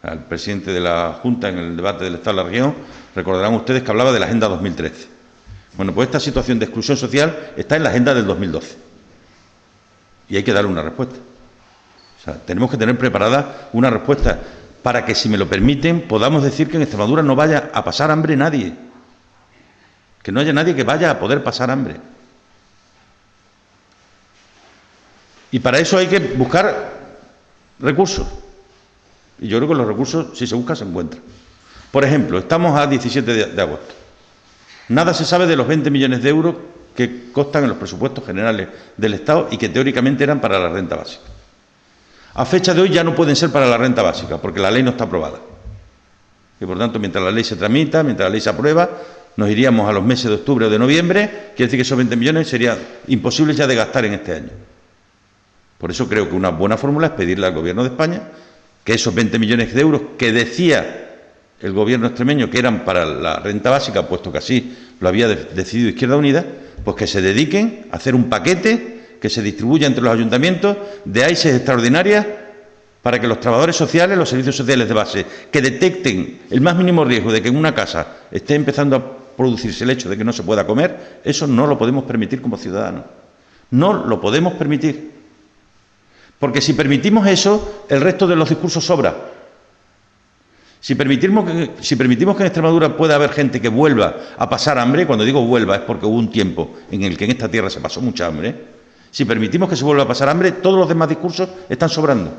Al presidente de la Junta en el debate del Estado de la región, recordarán ustedes que hablaba de la Agenda 2013. Bueno, pues esta situación de exclusión social está en la Agenda del 2012 y hay que darle una respuesta. O sea, tenemos que tener preparada una respuesta para que, si me lo permiten, podamos decir que en Extremadura no vaya a pasar hambre nadie, que no haya nadie que vaya a poder pasar hambre. Y para eso hay que buscar recursos. Y yo creo que los recursos, si se buscan, se encuentran. Por ejemplo, estamos a 17 de agosto. Nada se sabe de los 20 millones de euros que constan en los presupuestos generales del Estado y que teóricamente eran para la renta básica. A fecha de hoy ya no pueden ser para la renta básica, porque la ley no está aprobada. Y por tanto, mientras la ley se tramita, mientras la ley se aprueba, nos iríamos a los meses de octubre o de noviembre. Quiere decir que esos 20 millones serían imposibles ya de gastar en este año. Por eso creo que una buena fórmula es pedirle al Gobierno de España que esos 20 millones de euros que decía el Gobierno extremeño que eran para la renta básica, puesto que así lo había decidido Izquierda Unida, pues que se dediquen a hacer un paquete que se distribuya entre los ayuntamientos de AISES extraordinarias para que los trabajadores sociales, los servicios sociales de base, que detecten el más mínimo riesgo de que en una casa esté empezando a producirse el hecho de que no se pueda comer, eso no lo podemos permitir como ciudadanos. No lo podemos permitir. Porque si permitimos eso, el resto de los discursos sobra. Si permitimos que en Extremadura pueda haber gente que vuelva a pasar hambre, cuando digo vuelva es porque hubo un tiempo en el que en esta tierra se pasó mucha hambre, si permitimos que se vuelva a pasar hambre, todos los demás discursos están sobrando.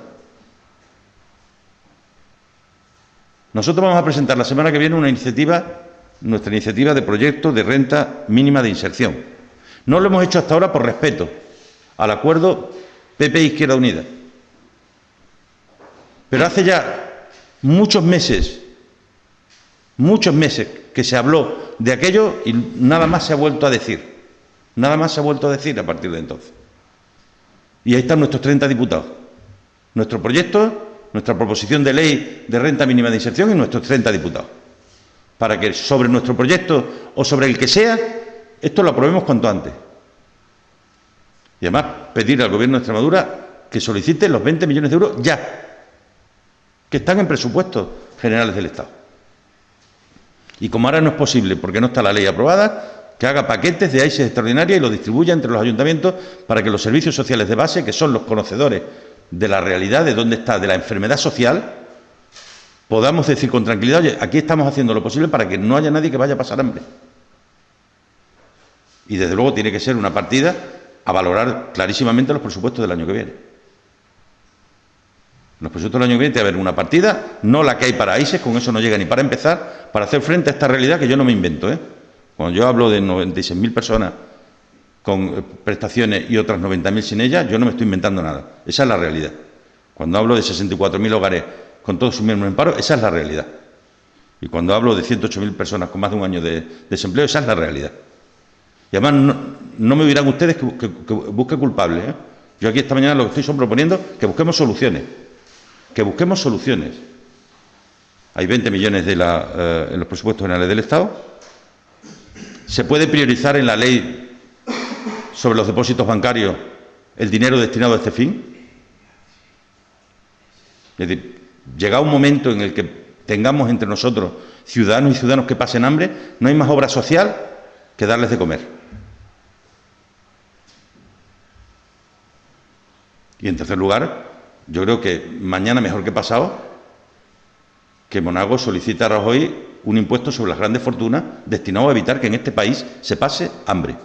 Nosotros vamos a presentar la semana que viene nuestra iniciativa de proyecto de renta mínima de inserción. No lo hemos hecho hasta ahora por respeto al acuerdo PP e Izquierda Unida. Pero hace ya muchos meses que se habló de aquello y nada más se ha vuelto a decir. Nada más se ha vuelto a decir a partir de entonces. Y ahí están nuestros 30 diputados. Nuestro proyecto, nuestra proposición de ley de renta mínima de inserción y nuestros 30 diputados. Para que sobre nuestro proyecto o sobre el que sea, esto lo aprobemos cuanto antes. Y además pedir al Gobierno de Extremadura que solicite los 20 millones de euros ya, que están en presupuestos generales del Estado. Y como ahora no es posible, porque no está la ley aprobada, que haga paquetes de AISES extraordinarias y los distribuya entre los ayuntamientos para que los servicios sociales de base, que son los conocedores de la realidad, de dónde está, de la enfermedad social, podamos decir con tranquilidad, oye, aquí estamos haciendo lo posible para que no haya nadie que vaya a pasar hambre. Y desde luego tiene que ser una partida a valorar clarísimamente los presupuestos del año que viene. Los presupuestos del año que viene tiene que haber una partida, no la que hay para AISES, con eso no llega ni para empezar, para hacer frente a esta realidad que yo no me invento. Cuando yo hablo de 96.000 personas con prestaciones y otras 90.000 sin ellas, yo no me estoy inventando nada. Esa es la realidad. Cuando hablo de 64.000 hogares con todos sus miembros en paro, esa es la realidad. Y cuando hablo de 108.000 personas con más de un año de desempleo, esa es la realidad. Y además no me dirán ustedes que busque culpables. Yo aquí esta mañana lo que estoy proponiendo es que busquemos soluciones. Que busquemos soluciones. Hay 20 millones en los presupuestos generales del Estado. Se puede priorizar en la ley sobre los depósitos bancarios el dinero destinado a este fin. Es decir, llegado un momento en el que tengamos entre nosotros ciudadanos y ciudadanos que pasen hambre, no hay más obra social que darles de comer. Y en tercer lugar, yo creo que mañana mejor que pasado, que Monago solicite a Rajoy un impuesto sobre las grandes fortunas destinado a evitar que en este país se pase hambre.